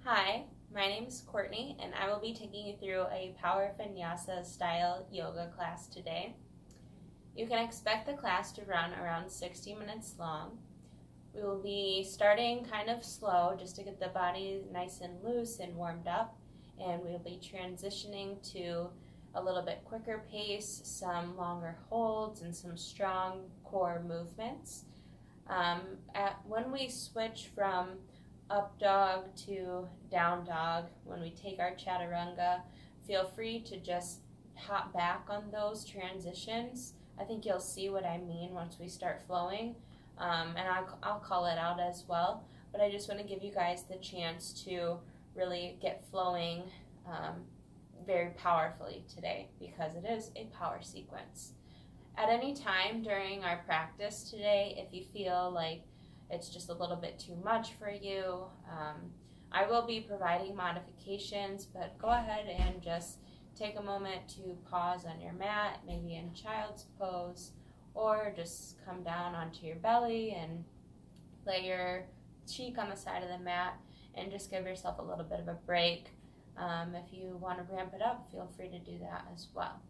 Hi, my name is Courtney and I will be taking you through a Power Vinyasa style yoga class today. You can expect the class to run around 60 minutes long. We will be starting kind of slow just to get the body nice and loose and warmed up, and we'll be transitioning to a little bit quicker pace, some longer holds, and some strong core movements. When we switch from up dog to down dog, when we take our chaturanga, feel free to just hop back on those transitions. I think you'll see what I mean once we start flowing, and I'll call it out as well. But I just want to give you guys the chance to really get flowing very powerfully today, because it is a power sequence. At any time during our practice today, if you feel like it's just a little bit too much for you, I will be providing modifications, but go ahead and just take a moment to pause on your mat, maybe in child's pose, or just come down onto your belly and lay your cheek on the side of the mat and just give yourself a little bit of a break. If you want to ramp it up, feel free to do that as well.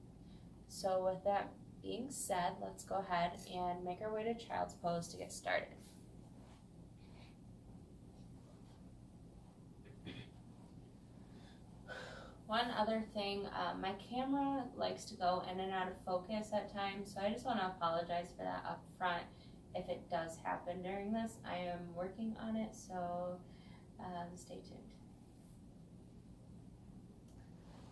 So with that being said, let's go ahead and make our way to child's pose to get started. One other thing, my camera likes to go in and out of focus at times, so I just want to apologize for that up front if it does happen during this. I am working on it, so stay tuned.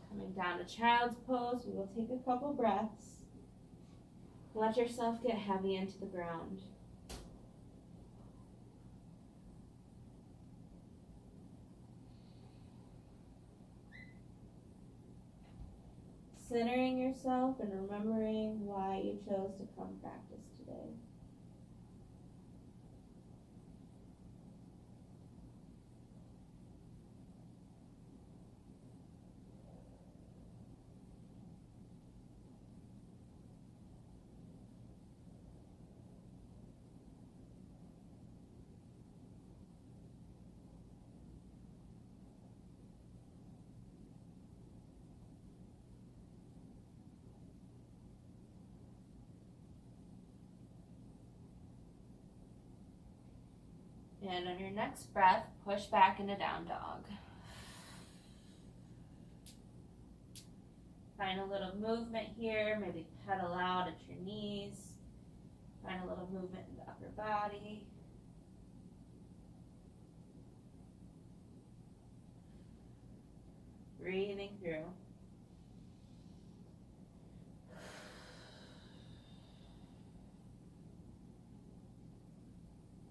Coming down to child's pose, we will take a couple breaths. Let yourself get heavy into the ground. Centering yourself and remembering why you chose to come practice today. And on your next breath, push back into down dog. Find a little movement here, maybe pedal out at your knees. Find a little movement in the upper body. Breathing through.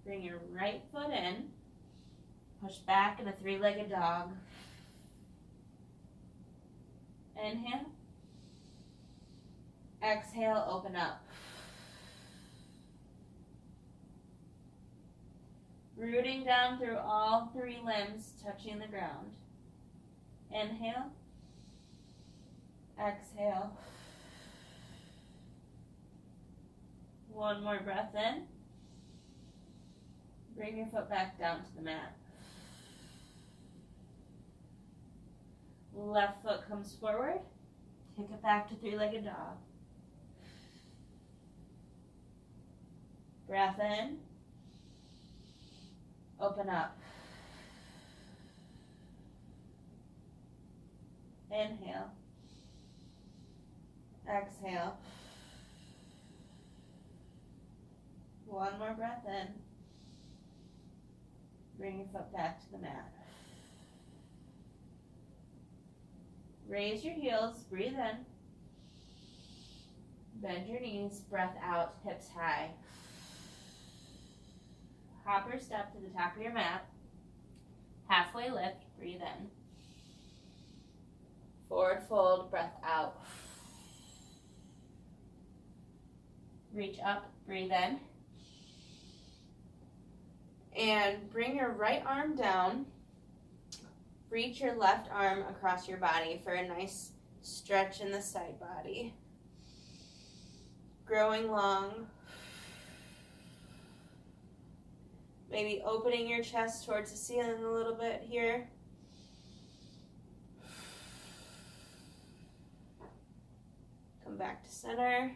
Bring your right foot in. Push back in a three-legged dog. Inhale. Exhale, open up. Rooting down through all three limbs, touching the ground. Inhale. Exhale. One more breath in. Bring your foot back down to the mat. Left foot comes forward. Take it back to three-legged dog. Breath in. Open up. Inhale. Exhale. One more breath in. Bring your foot back to the mat. Raise your heels, breathe in. Bend your knees, breath out, hips high. Hop or step to the top of your mat. Halfway lift, breathe in. Forward fold, breath out. Reach up, breathe in. And bring your right arm down. Reach your left arm across your body for a nice stretch in the side body. Growing long. Maybe opening your chest towards the ceiling a little bit here. back to center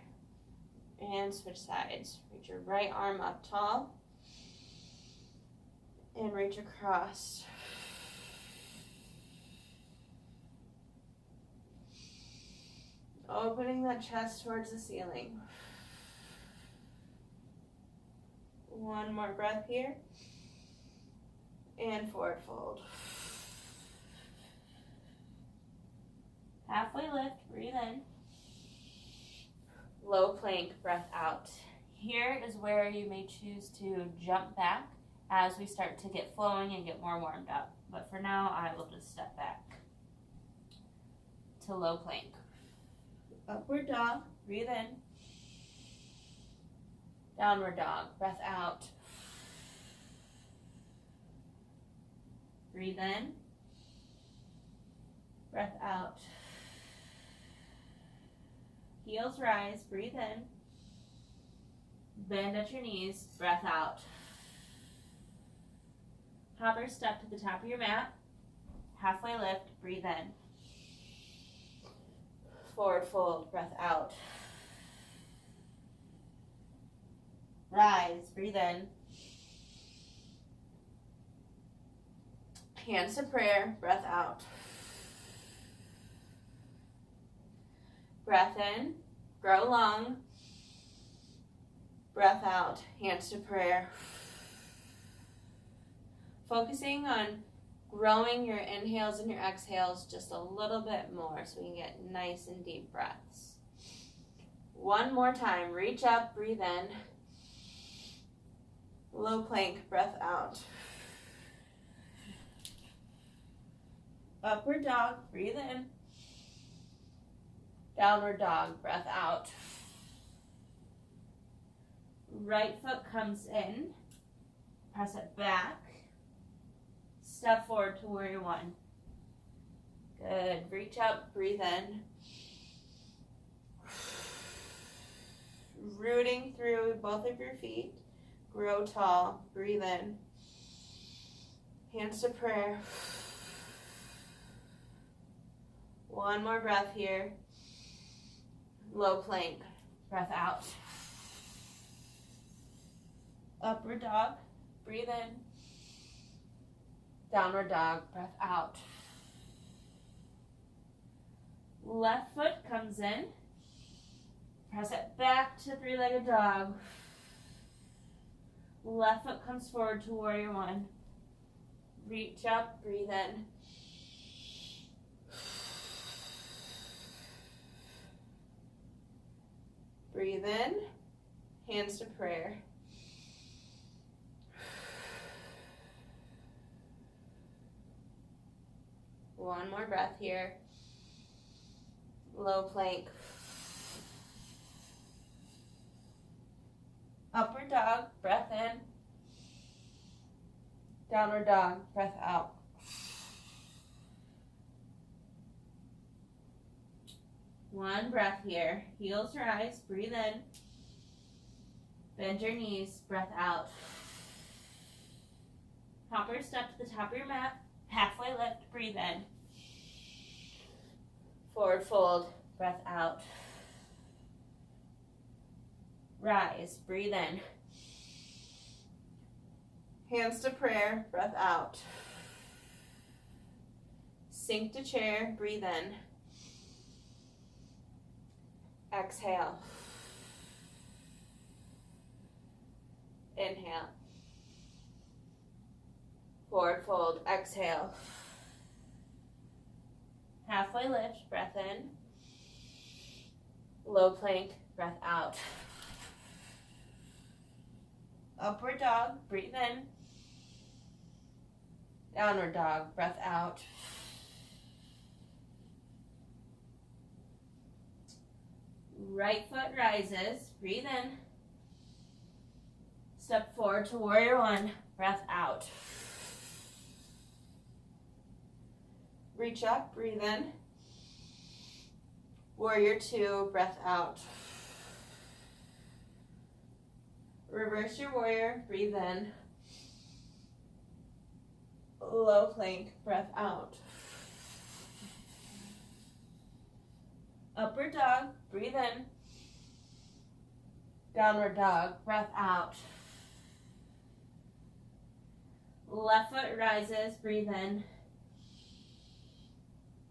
and switch sides. Reach your right arm up tall and reach across. Opening that chest towards the ceiling. One more breath here. And forward fold. Halfway lift, breathe in. Low plank, breath out. Here is where you may choose to jump back as we start to get flowing and get more warmed up. But for now, I will just step back to low plank. Upward dog, breathe in. Downward dog, breath out. Breathe in. Breath out. Heels rise, breathe in. Bend at your knees, breath out. Hopper step to the top of your mat. Halfway lift, breathe in. Forward fold, breath out. Rise, breathe in. Hands to prayer, breath out. Breath in, grow long. Breath out, hands to prayer. Focusing on growing your inhales and your exhales just a little bit more so we can get nice and deep breaths. One more time, reach up, breathe in. Low plank, breath out. Upward dog, breathe in. Downward dog, breath out. Right foot comes in. Press it back. Step forward to warrior one. Good. Reach up, breathe in. Rooting through both of your feet. Grow tall, breathe in. Hands to prayer. One more breath here. Low plank, breath out. Upward dog, breathe in. Downward dog, breath out. Left foot comes in. Press it back to three-legged dog. Left foot comes forward to warrior one. Reach up, breathe in. Breathe in, hands to prayer. One more breath here. Low plank. Upward dog, breath in. Downward dog, breath out. One breath here. Heels rise, breathe in. Bend your knees, breath out. Hopper step to the top of your mat. Halfway lift, breathe in. Forward fold, breath out. Rise, breathe in. Hands to prayer, breath out. Sink to chair, breathe in. Exhale. Inhale. Forward fold, exhale. Halfway lift, breath in. Low plank, breath out. Upward dog, breathe in. Downward dog, breath out. Right foot rises, breathe in. Step forward to warrior one, breath out. Reach up, breathe in. Warrior two, breath out. Reverse your warrior, breathe in. Low plank, breath out. Upward dog, breathe in. Downward dog, breath out. Left foot rises, breathe in.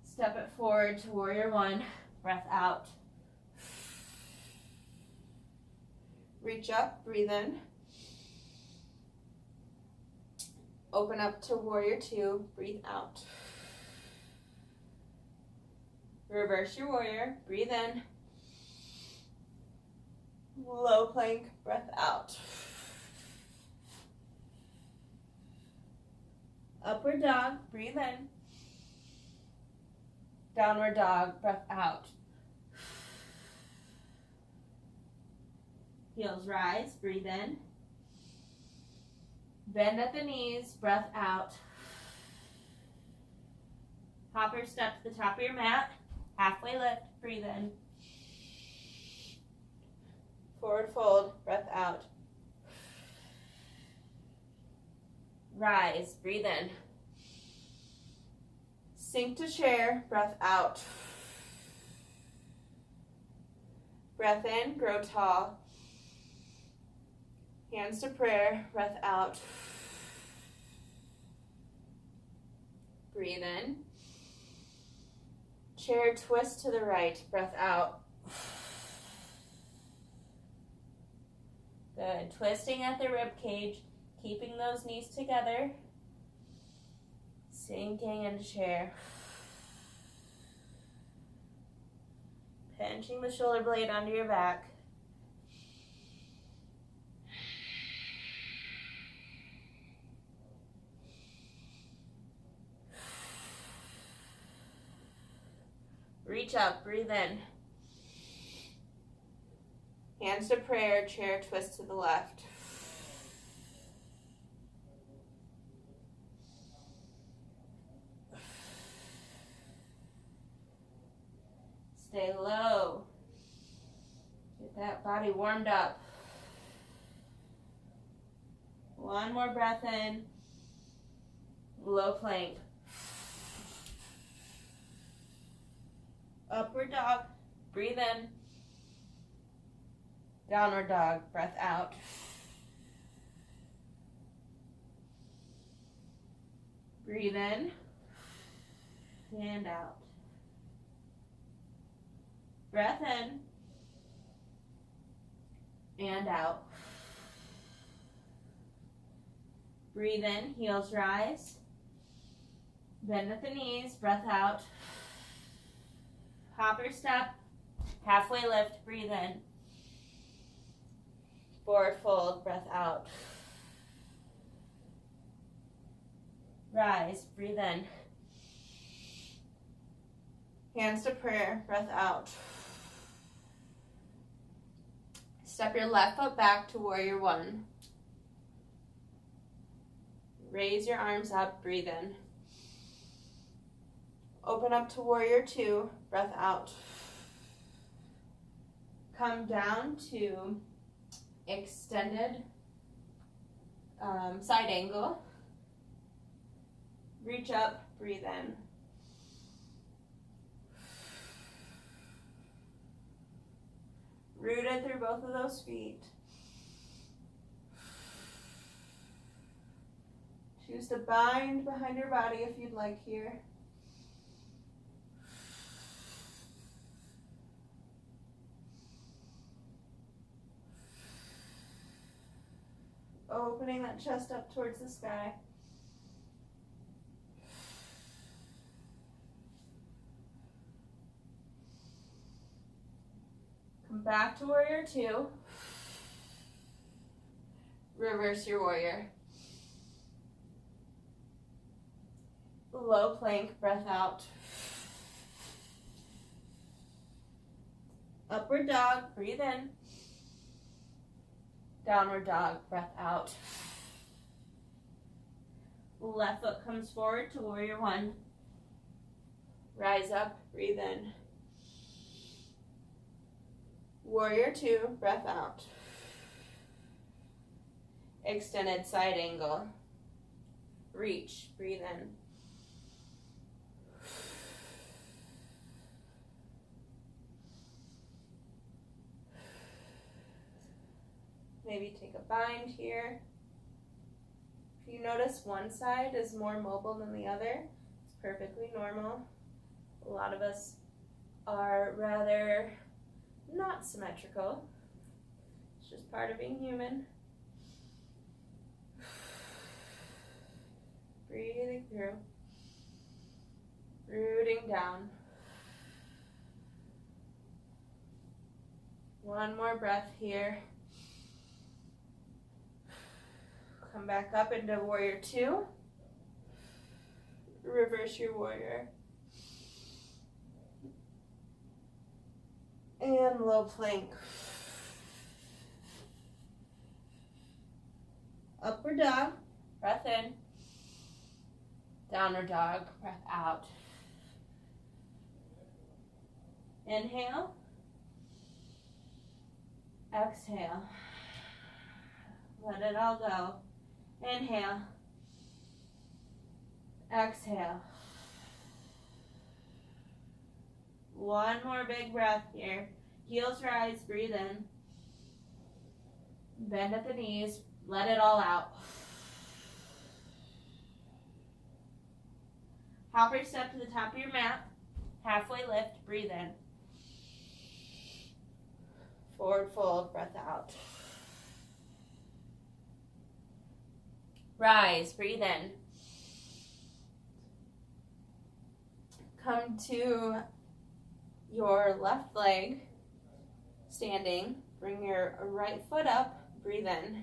Step it forward to warrior one, breath out. Reach up, breathe in. Open up to warrior two, breathe out. Reverse your warrior, breathe in. Low plank, breath out. Upward dog, breathe in. Downward dog, breath out. Heels rise, breathe in. Bend at the knees, breath out. Hopper step to the top of your mat. Halfway lift, breathe in. Forward fold, breath out. Rise, breathe in. Sink to chair, breath out. Breath in, grow tall. Hands to prayer, breath out. Breathe in. Chair twist to the right, breath out. Good. Twisting at the rib cage, keeping those knees together. Sinking into chair. Pinching the shoulder blade under your back. Reach up, breathe in. Hands to prayer, chair twist to the left. Stay low. Get that body warmed up. One more breath in. Low plank. Upward dog, breathe in. Downward dog, breath out. Breathe in and out. Breath in and out. Breathe in, heels rise. Bend at the knees, breath out. Hopper step, halfway lift, breathe in. Forward fold, breath out. Rise, breathe in. Hands to prayer, breath out. Step your left foot back to warrior one. Raise your arms up, breathe in. Open up to warrior two, breath out. Come down to extended side angle. Reach up, breathe in. Rooted through both of those feet. Choose to bind behind your body if you'd like here. Opening that chest up towards the sky. Come back to warrior two. Reverse your warrior. Low plank, breath out. Upward dog, breathe in. Downward dog, breath out. Left foot comes forward to warrior one. Rise up, breathe in. Warrior two, breath out. Extended side angle. Reach, breathe in. maybe take a bind here. If you notice one side is more mobile than the other, it's perfectly normal. A lot of us are rather not symmetrical. It's just part of being human. Breathing through. Rooting down. One more breath here. Come back up into warrior two. Reverse your warrior. And low plank. Upward dog. Breath in. Downward dog. Breath out. Inhale. Exhale. Let it all go. Inhale. Exhale. One more big breath here. Heels rise, breathe in. Bend at the knees, let it all out. Hopper step to the top of your mat. Halfway lift, breathe in. Forward fold, breath out. Rise, breathe in. Come to your left leg, standing. Bring your right foot up, breathe in.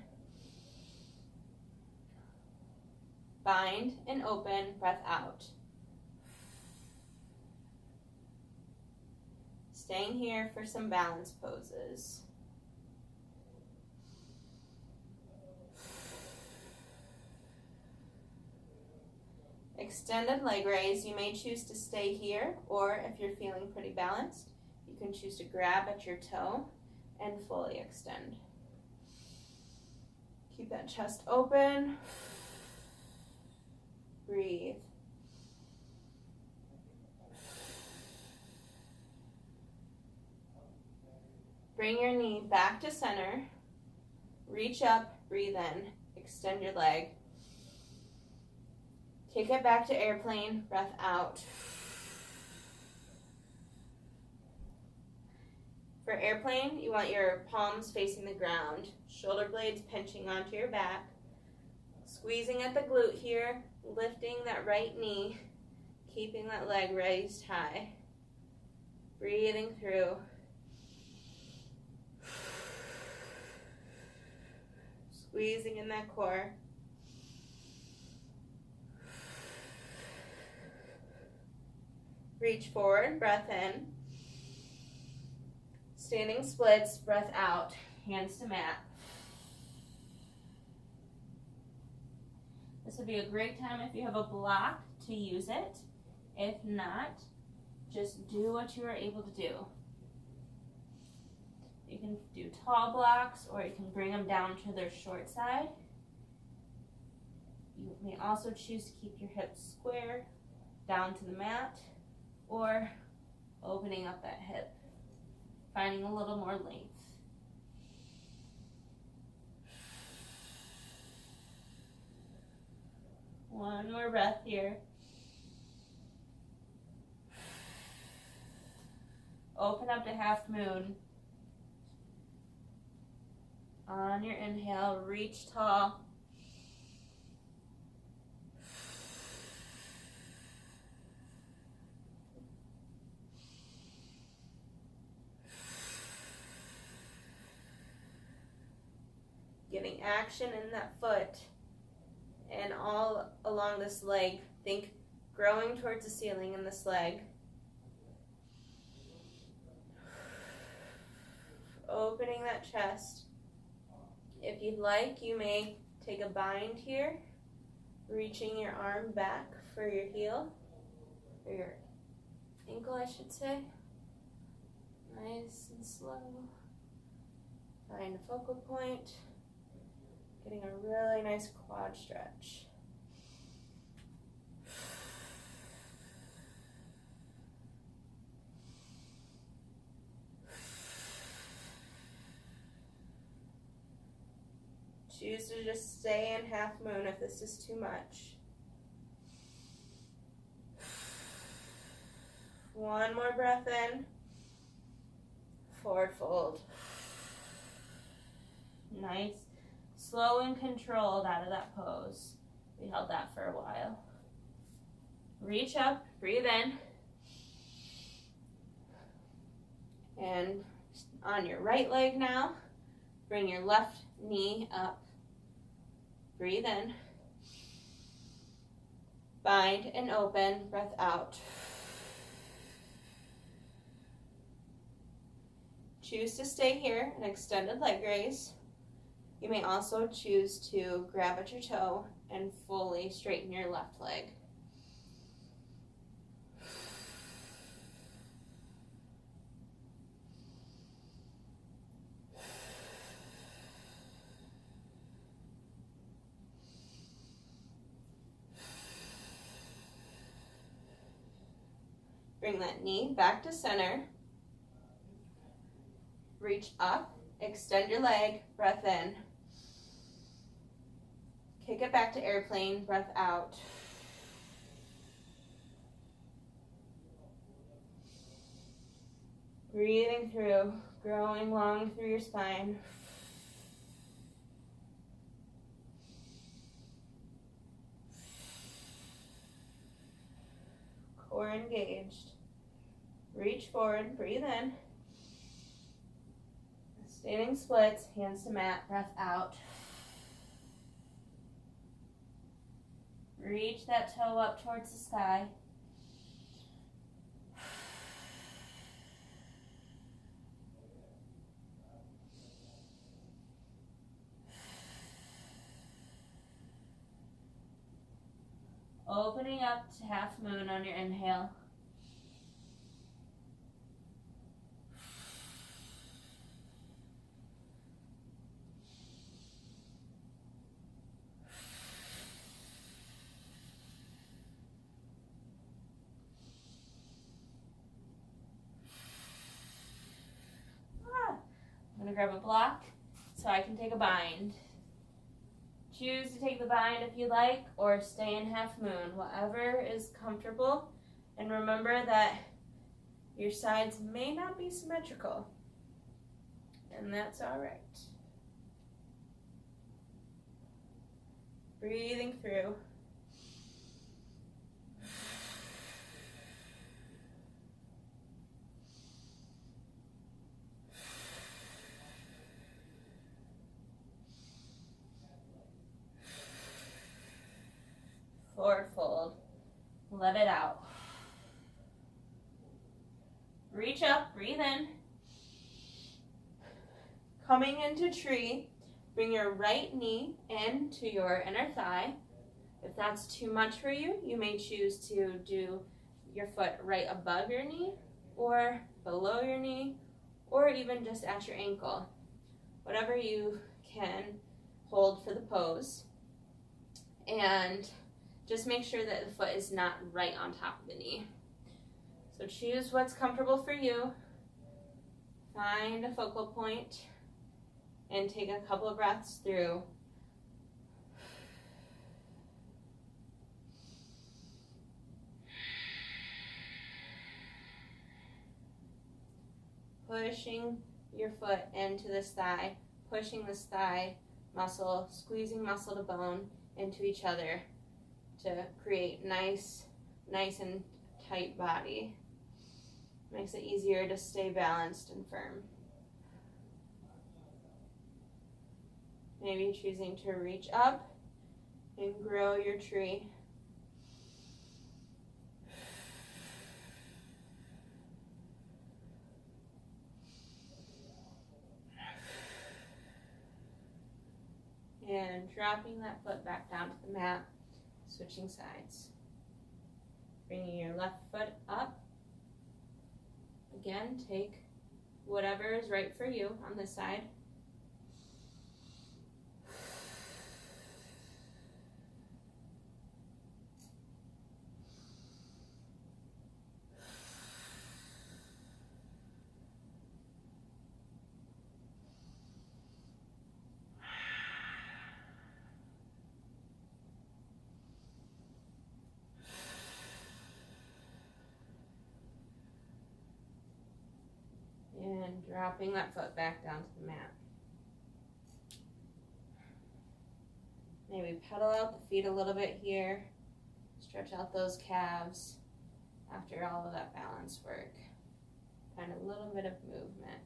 Bind and open, breath out. Staying here for some balance poses. Extended leg raise. You may choose to stay here, or if you're feeling pretty balanced, you can choose to grab at your toe and fully extend. Keep that chest open. Breathe. Bring your knee back to center. Reach up, breathe in. Extend your leg. Take it back to airplane, breath out. For airplane, you want your palms facing the ground, shoulder blades pinching onto your back, squeezing at the glute here, lifting that right knee, keeping that leg raised high. Breathing through. Squeezing in that core. Reach forward, breath in. Standing splits, breath out, hands to mat. This would be a great time if you have a block to use it. If not, just do what you are able to do. You can do tall blocks, or you can bring them down to their short side. You may also choose to keep your hips square down to the mat, or opening up that hip, finding a little more length. One more breath here. Open up to half moon. On your inhale, reach tall. Getting action in that foot and all along this leg. Think growing towards the ceiling in this leg. Opening that chest. If you'd like, you may take a bind here, reaching your arm back for your heel, or your ankle, I should say. Nice and slow. Find a focal point. Getting a really nice quad stretch. Choose to just stay in half moon if this is too much. One more breath in. Forward fold. Nice. Slow and controlled out of that pose. We held that for a while. Reach up, breathe in. And on your right leg now, bring your left knee up. Breathe in. Bind and open, breath out. Choose to stay here, an extended leg raise. You may also choose to grab at your toe and fully straighten your left leg. Bring that knee back to center. Reach up, extend your leg, breath in. Kick it back to airplane, breath out. Breathing through, growing long through your spine. Core engaged. Reach forward, breathe in. Standing splits, hands to mat, breath out. Reach that toe up towards the sky. Opening up to half moon on your inhale. I'm going to grab a block so I can take a bind. Choose to take the bind if you like, or stay in half moon, whatever is comfortable. And remember that your sides may not be symmetrical, and that's all right. Breathing through. Forward fold. Let it out. Reach up, breathe in. Coming into tree, bring your right knee into your inner thigh. If that's too much for you, you may choose to do your foot right above your knee or below your knee or even just at your ankle. Whatever you can hold for the pose. And just make sure that the foot is not right on top of the knee. So choose what's comfortable for you. Find a focal point and take a couple of breaths through. Pushing your foot into this thigh, pushing this thigh muscle, squeezing muscle to bone into each other to create nice and tight body. Makes it easier to stay balanced and firm. Maybe choosing to reach up and grow your tree. And dropping that foot back down to the mat, switching sides. Bringing your left foot up. Again, take whatever is right for you on this side. Dropping that foot back down to the mat. Maybe pedal out the feet a little bit here. Stretch out those calves after all of that balance work. Find a little bit of movement.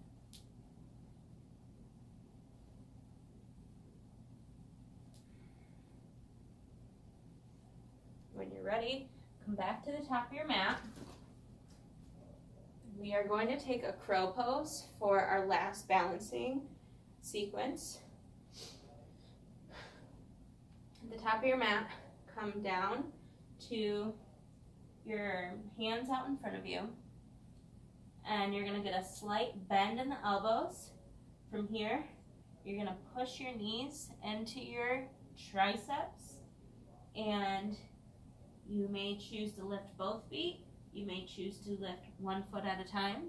When you're ready, come back to the top of your mat. We are going to take a crow pose for our last balancing sequence. At the top of your mat, come down to your hands out in front of you. And you're going to get a slight bend in the elbows. From here, you're going to push your knees into your triceps. And you may choose to lift both feet. You may choose to lift one foot at a time.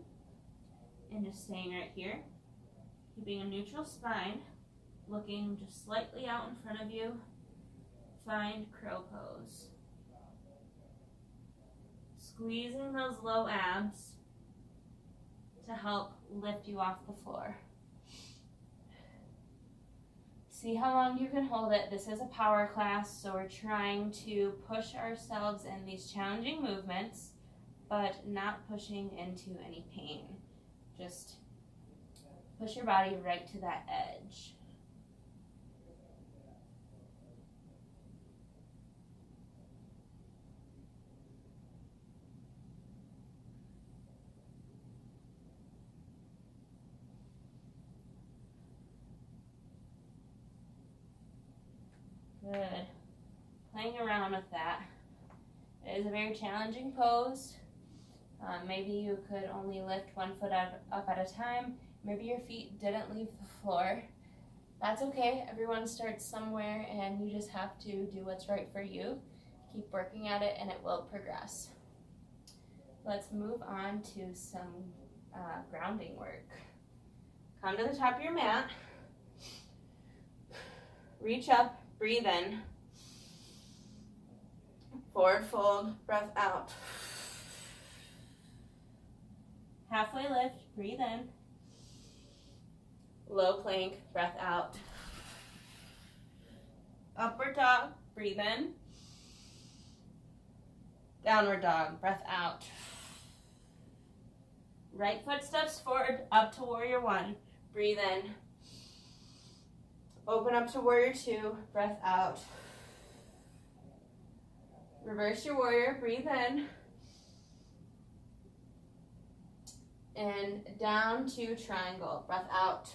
And just staying right here. Keeping a neutral spine. Looking just slightly out in front of you. Find crow pose. Squeezing those low abs to help lift you off the floor. See how long you can hold it. This is a power class, so we're trying to push ourselves in these challenging movements, but not pushing into any pain. Just push your body right to that edge. Good. Playing around with that. It is a very challenging pose. Maybe you could only lift one foot up at a time. Maybe your feet didn't leave the floor. That's okay. Everyone starts somewhere and you just have to do what's right for you. Keep working at it and it will progress. Let's move on to some grounding work. Come to the top of your mat. Reach up. Breathe in. Forward fold, breath out. Halfway lift, breathe in. Low plank, breath out. Upward dog, breathe in. Downward dog, breath out. Right foot steps forward, up to warrior one, breathe in. Open up to warrior two, breath out. Reverse your warrior, breathe in. And down to triangle, breath out.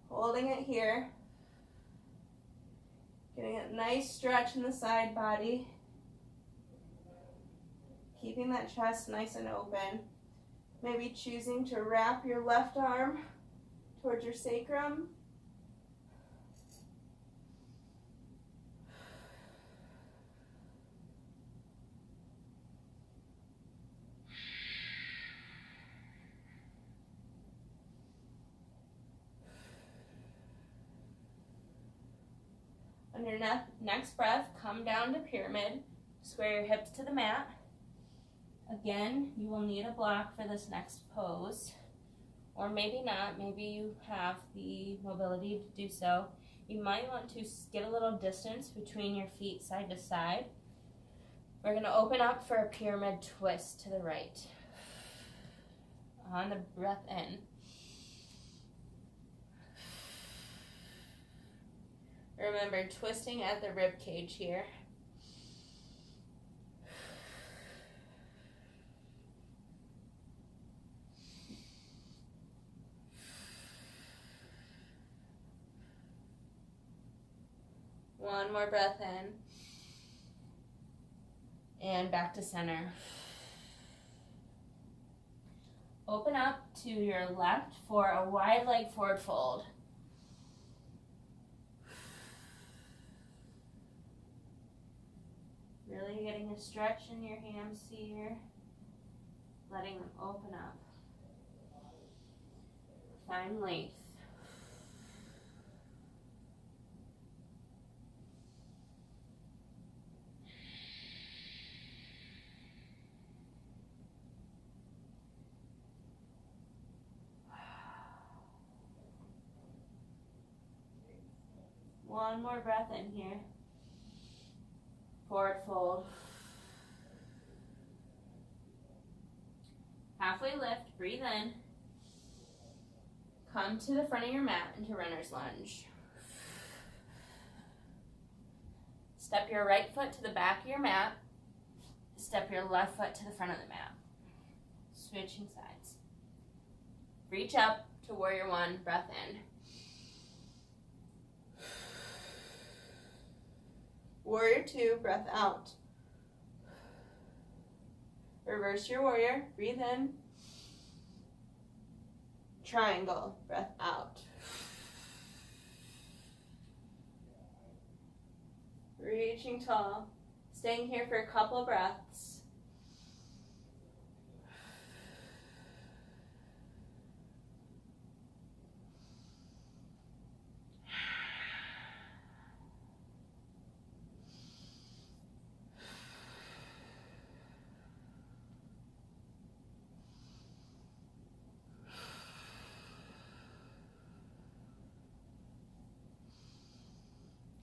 Holding it here. Getting a nice stretch in the side body. Keeping that chest nice and open. Maybe choosing to wrap your left arm towards your sacrum. On your next breath, come down to pyramid. Square your hips to the mat. Again, you will need a block for this next pose. Or maybe not, maybe you have the mobility to do so. You might want to get a little distance between your feet side to side. We're going to open up for a pyramid twist to the right. On the breath in. Remember, twisting at the rib cage here. One more breath in. And back to center. Open up to your left for a wide leg forward fold. Really getting a stretch in your hams here. Letting them open up. Find length. One more breath in here. Forward fold. Halfway lift, breathe in. Come to the front of your mat into runner's lunge. Step your right foot to the back of your mat. Step your left foot to the front of the mat. Switching sides. Reach up to warrior one, breath in. Warrior two, breath out. Reverse your warrior, breathe in. Triangle, breath out. Reaching tall, staying here for a couple breaths.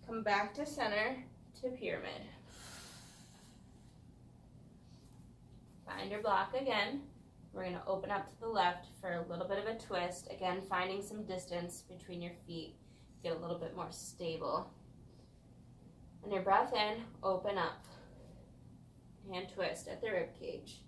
Come back to center to pyramid. Find your block again. We're going to open up to the left for a little bit of a twist. Again, finding some distance between your feet. Get a little bit more stable. On your breath in, open up. And twist at the rib cage.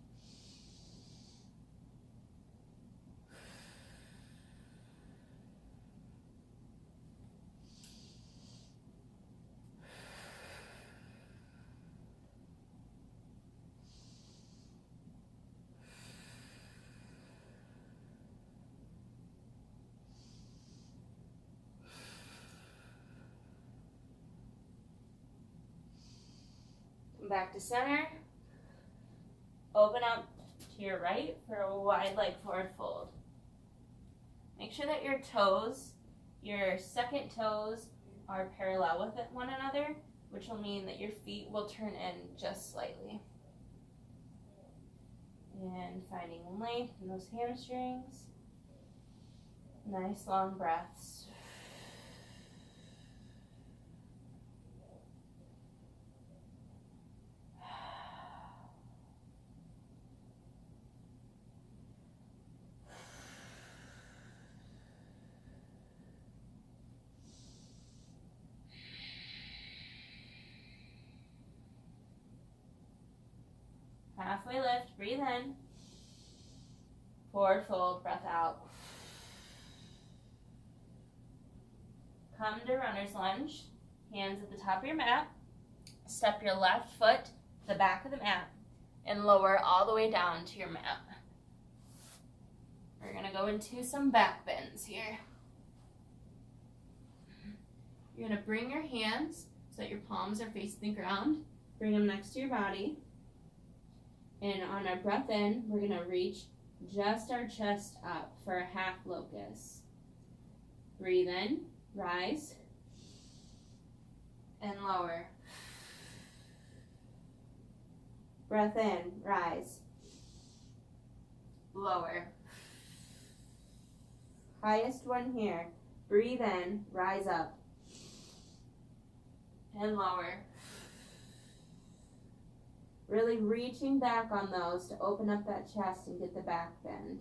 Back to center. Open up to your right for a wide leg forward fold. Make sure that your toes, your second toes, are parallel with one another, which will mean that your feet will turn in just slightly. And finding length in those hamstrings. Nice long breaths. Halfway lift, breathe in. Forward fold, breath out. Come to runner's lunge. Hands at the top of your mat. Step your left foot to the back of the mat and lower all the way down to your mat. We're going to go into some back bends here. You're going to bring your hands so that your palms are facing the ground. Bring them next to your body. And on our breath in, we're going to reach just our chest up for a half locust. Breathe in, rise, and lower. Breath in, rise, lower. Highest one here. Breathe in, rise up, and lower. Really reaching back on those to open up that chest and get the back bend.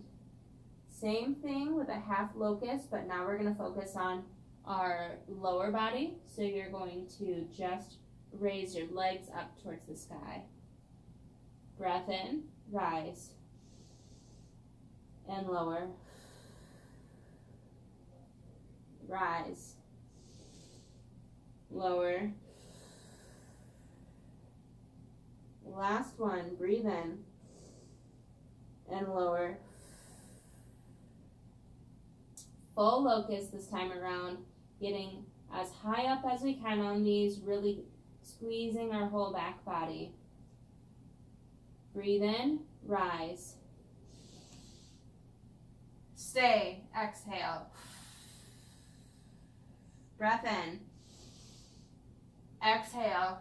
Same thing with a half locust, but now we're going to focus on our lower body. So you're going to just raise your legs up towards the sky. Breath in, rise, and lower. Rise, lower. Last one, breathe in and lower. Full locust this time around, getting as high up as we can on these, really squeezing our whole back body. Breathe in, rise. Stay, exhale. Breath in. Exhale.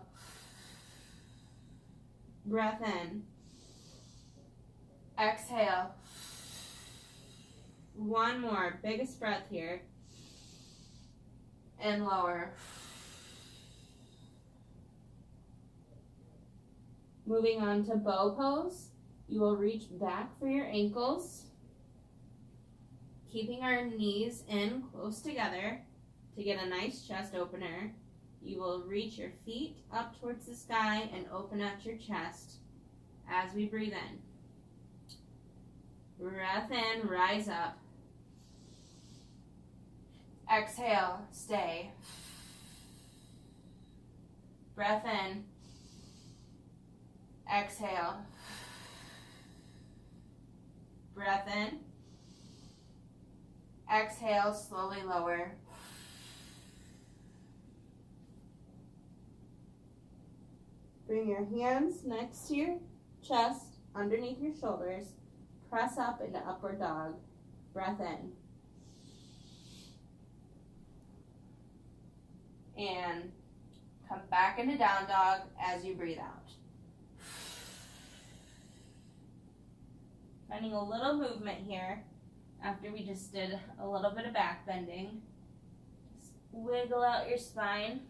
Breath in. Exhale. One more. Biggest breath here. And lower. Moving on to bow pose, you will reach back for your ankles, keeping our knees in close together to get a nice chest opener. You will reach your feet up towards the sky and open out your chest as we breathe in. Breath in, rise up. Exhale, stay. Breath in. Exhale. Breath in. Exhale, slowly lower. Bring your hands next to your chest, underneath your shoulders. Press up into upward dog. Breath in. And come back into down dog as you breathe out. Finding a little movement here after we just did a little bit of back bending. Just wiggle out your spine.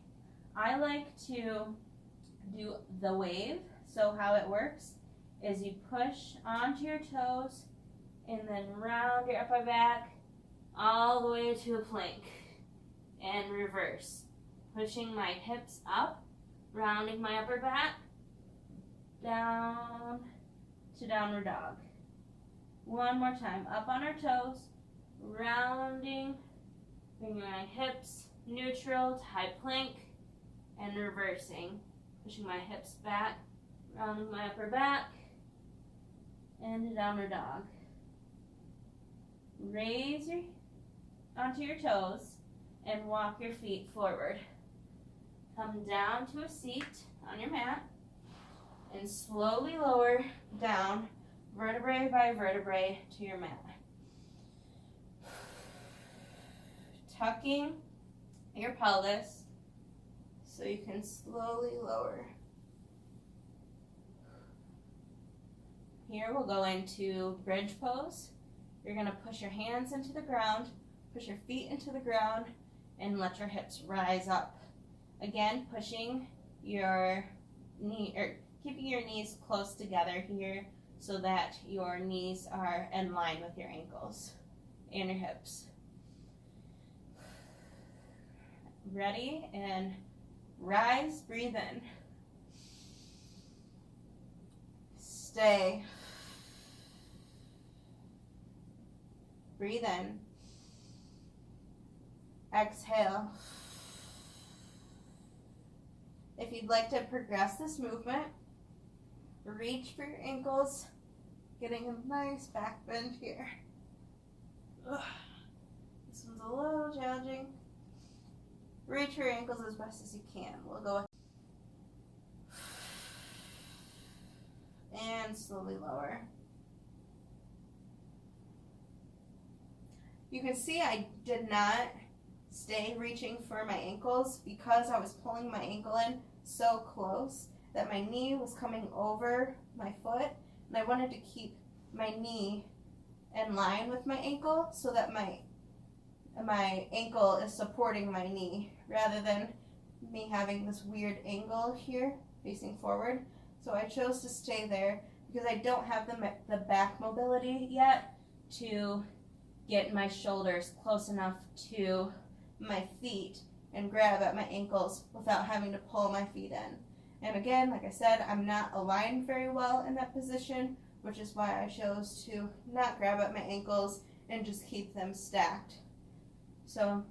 I like to do the wave. So how it works is you push onto your toes and then round your upper back all the way to a plank and reverse. Pushing my hips up, rounding my upper back, down to downward dog. One more time, up on our toes, rounding, bringing my hips neutral to high plank, and reversing. Pushing my hips back, rounding my upper back, and to downward dog. Raise your onto your toes and walk your feet forward. Come down to a seat on your mat and slowly lower down vertebrae by vertebrae to your mat. Tucking your pelvis so you can slowly lower. Here we'll go into bridge pose. You're going to push your hands into the ground, push your feet into the ground, and let your hips rise up. Again, pushing your knee, or keeping your knees close together here so that your knees are in line with your ankles and your hips. Ready? And rise, breathe in. Stay. Breathe in. Exhale. If you'd like to progress this movement, reach for your ankles, getting a nice back bend here. Ugh. This one's a little challenging. Reach for your ankles as best as you can. We'll go and slowly lower. You can see I did not stay reaching for my ankles because I was pulling my ankle in so close that my knee was coming over my foot, and I wanted to keep my knee in line with my ankle so that my ankle is supporting my knee rather than me having this weird angle here facing forward. So I chose to stay there because I don't have the back mobility yet to get my shoulders close enough to my feet and grab at my ankles without having to pull my feet in. And again, like I said, I'm not aligned very well in that position, which is why I chose to not grab at my ankles and just keep them stacked. So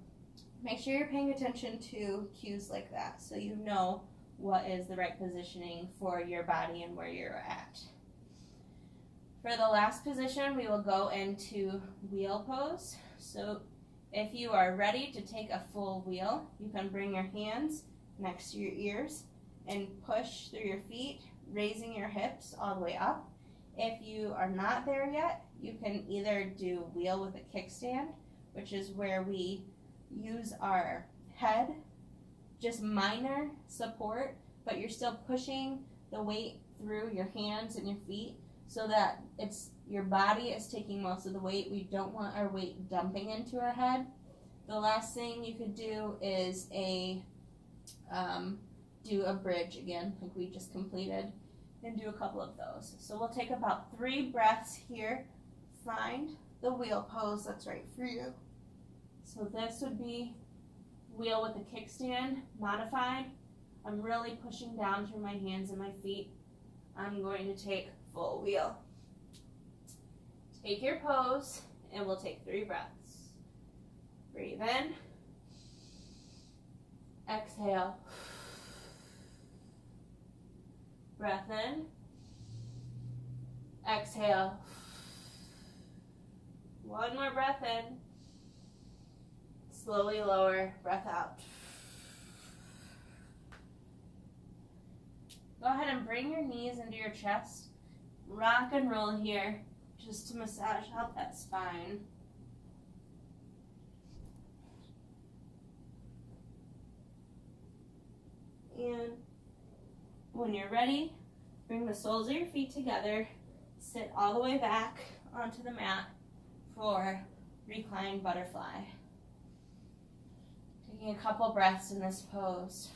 make sure you're paying attention to cues like that so you know what is the right positioning for your body and where you're at. For the last position, we will go into wheel pose. So if you are ready to take a full wheel, you can bring your hands next to your ears and push through your feet, raising your hips all the way up. If you are not there yet, you can either do wheel with a kickstand, which is where we use our head, just minor support, but you're still pushing the weight through your hands and your feet so that your body is taking most of the weight. We don't want our weight dumping into our head. The last thing you could do is do a bridge again, like we just completed. and do a couple of those. So we'll take about 3 breaths here. Find the wheel pose that's right for you. So this would be wheel with a kickstand, modified. I'm really pushing down through my hands and my feet. I'm going to take full wheel. Take your pose, and we'll take 3 breaths. Breathe in. Exhale. Breath in. Exhale. One more breath in. Slowly lower, breath out. Go ahead and bring your knees into your chest. Rock and roll here, just to massage out that spine. And when you're ready, bring the soles of your feet together. Sit all the way back onto the mat for reclined butterfly. Taking a couple breaths in this pose.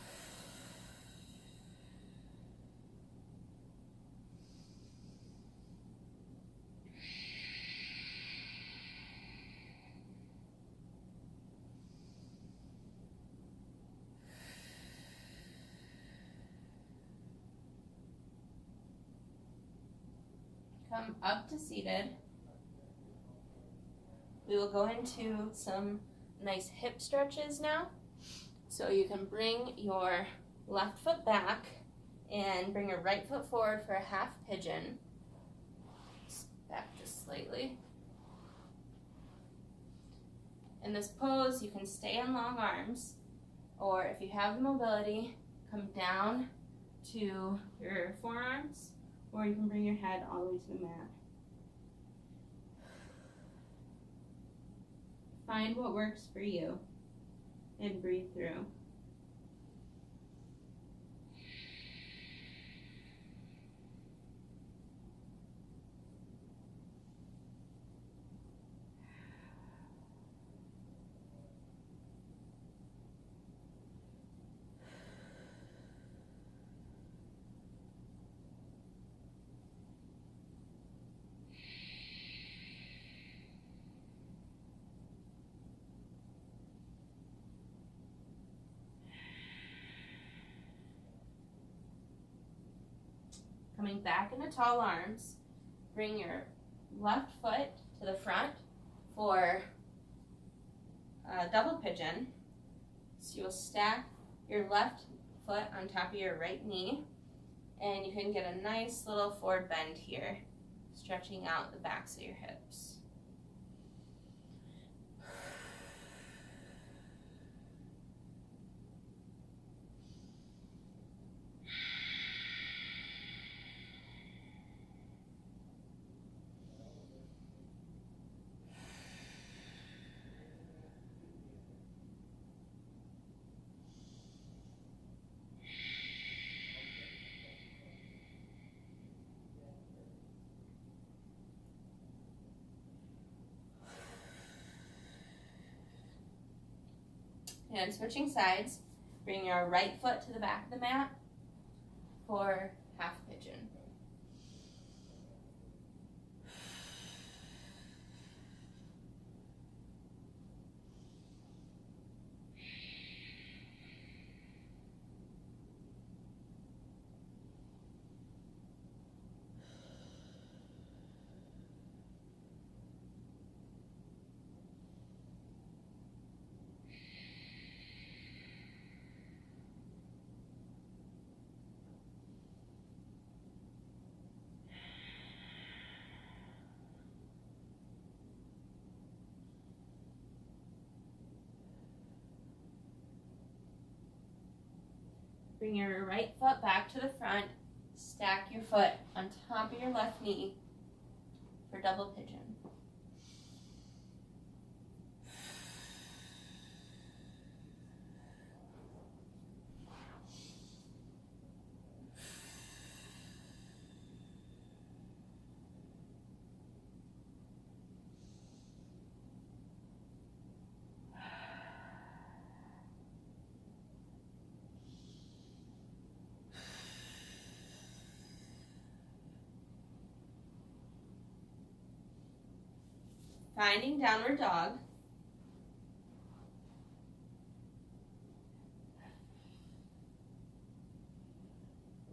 Come up to seated. We will go into some nice hip stretches now. So you can bring your left foot back and bring your right foot forward for a half pigeon. Back just slightly. In this pose, you can stay in long arms, or if you have the mobility, come down to your forearms, or you can bring your head all the way to the mat. Find what works for you and breathe through. Coming back into tall arms, bring your left foot to the front for a double pigeon. So you'll stack your left foot on top of your right knee, and you can get a nice little forward bend here, stretching out the backs of your hips. And switching sides, bring your right foot to the back of the mat for half pigeon. Bring your right foot back to the front, stack your foot on top of your left knee for double pigeon. Finding downward dog.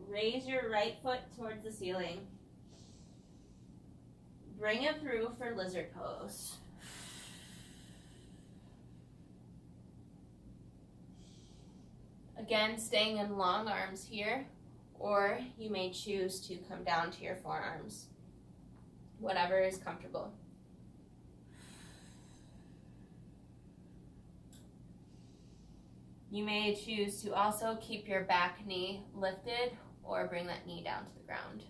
Raise your right foot towards the ceiling. Bring it through for lizard pose. Again, staying in long arms here, or you may choose to come down to your forearms, whatever is comfortable. You may choose to also keep your back knee lifted or bring that knee down to the ground.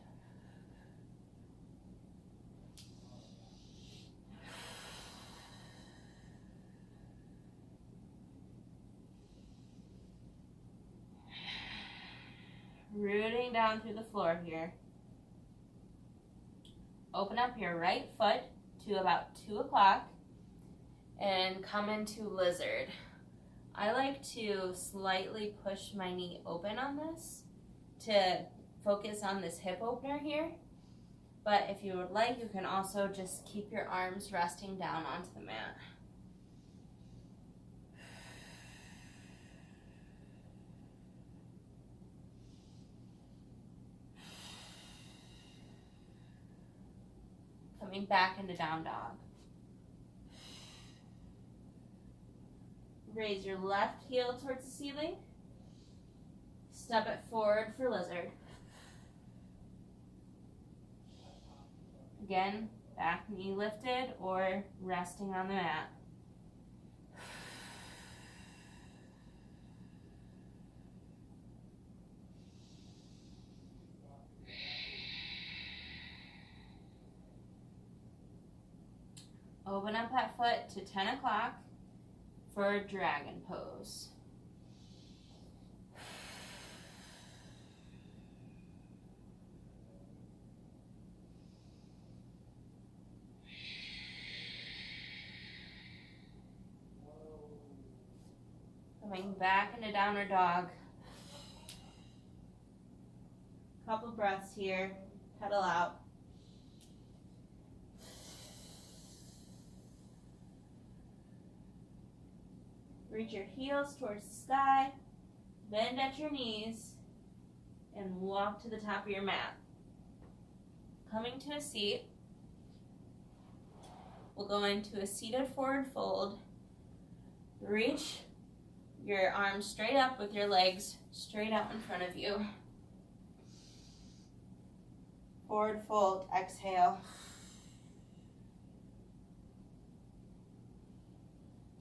Rooting down through the floor here. Open up your right foot to about 2 o'clock and come into lizard. I like to slightly push my knee open on this to focus on this hip opener here. But if you would like, you can also just keep your arms resting down onto the mat. Coming back into down dog. Raise your left heel towards the ceiling. Step it forward for lizard. Again, back knee lifted or resting on the mat. Open up that foot to 10 o'clock for dragon pose. Coming back into downward dog. Couple breaths here, pedal out. Reach your heels towards the sky, bend at your knees, and walk to the top of your mat. Coming to a seat, we'll go into a seated forward fold. Reach your arms straight up with your legs straight out in front of you. Forward fold, exhale.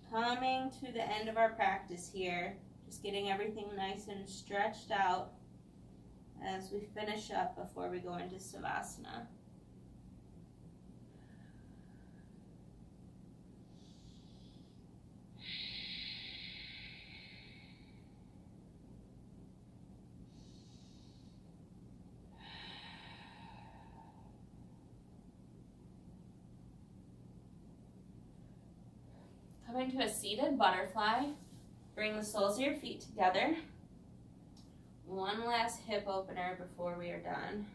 Coming to the end of our practice here, just getting everything nice and stretched out as we finish up before we go into Savasana. Coming to a seated butterfly. Bring the soles of your feet together. One last hip opener before we are done.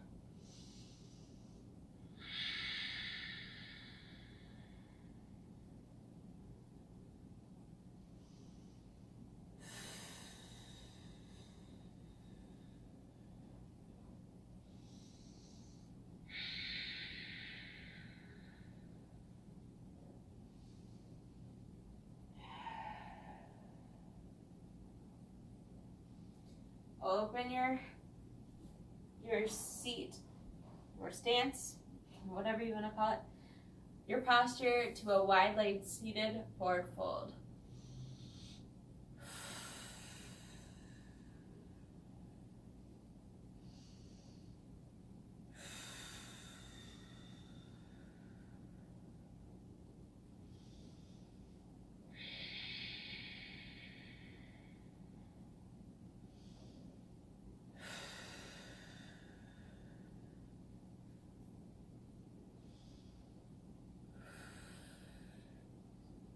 Open your seat or stance, whatever you want to call it, your posture to a wide-legged seated forward fold.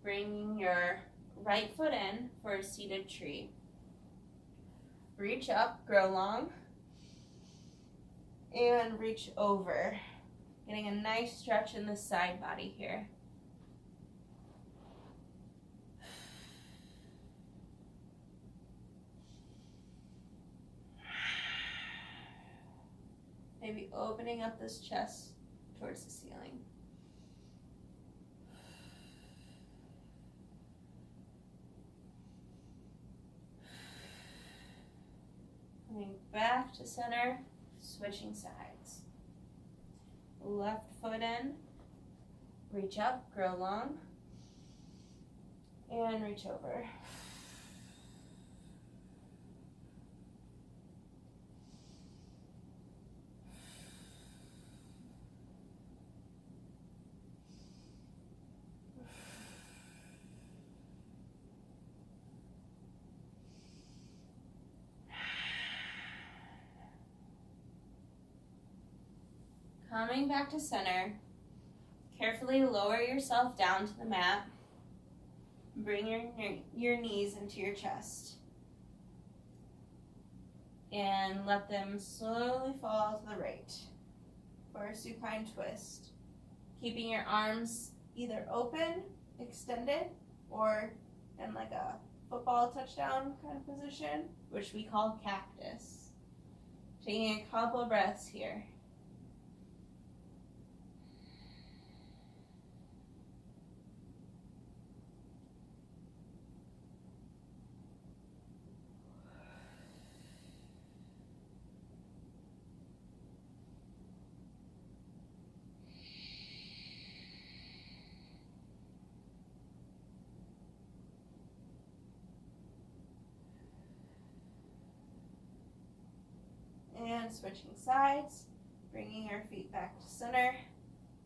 Bringing your right foot in for a seated tree. Reach up, grow long, and reach over. Getting a nice stretch in the side body here. Maybe opening up this chest towards the ceiling. Coming back to center, switching sides. Left foot in, reach up, grow long, and reach over. Coming back to center, carefully lower yourself down to the mat. Bring your knees into your chest. And let them slowly fall to the right for a supine twist. Keeping your arms either open, extended, or in like a football touchdown kind of position, which we call cactus. Taking a couple breaths here. And switching sides, bringing our feet back to center,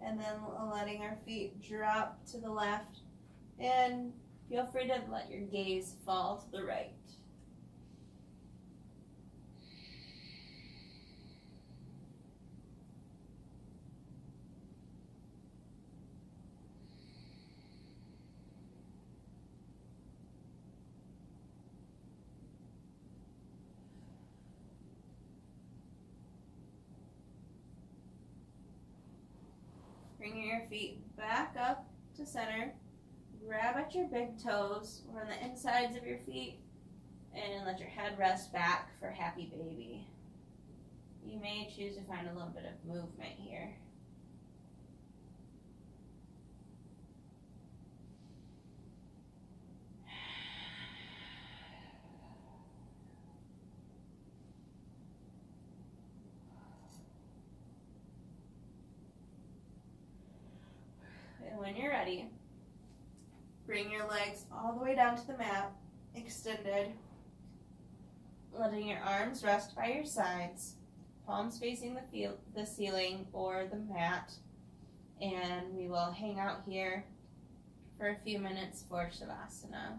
and then letting our feet drop to the left. And feel free to let your gaze fall to the right. Bringing your feet back up to center. Grab at your big toes or on the insides of your feet and let your head rest back for happy baby. You may choose to find a little bit of movement here. And when you're ready, bring your legs all the way down to the mat, extended, letting your arms rest by your sides, palms facing the ceiling or the mat, and we will hang out here for a few minutes for Shavasana.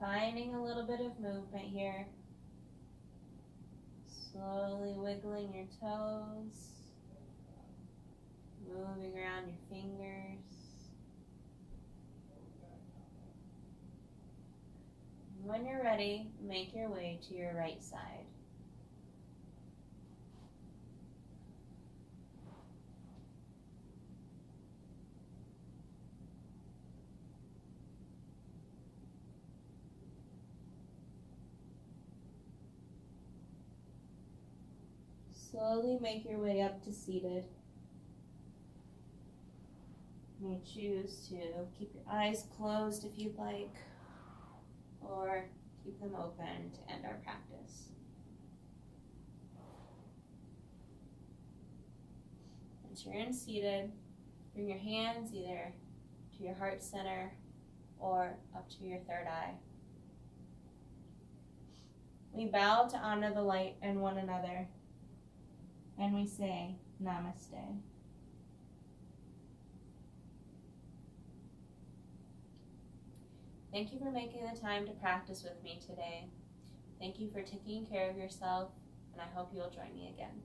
Finding a little bit of movement here. Slowly wiggling your toes, moving around your fingers. When you're ready, make your way to your right side. Slowly make your way up to seated. You may choose to keep your eyes closed if you'd like, or keep them open to end our practice. Once you're in seated, bring your hands either to your heart center or up to your third eye. We bow to honor the light in one another, and we say Namaste. Thank you for making the time to practice with me today. Thank you for taking care of yourself, and I hope you will join me again.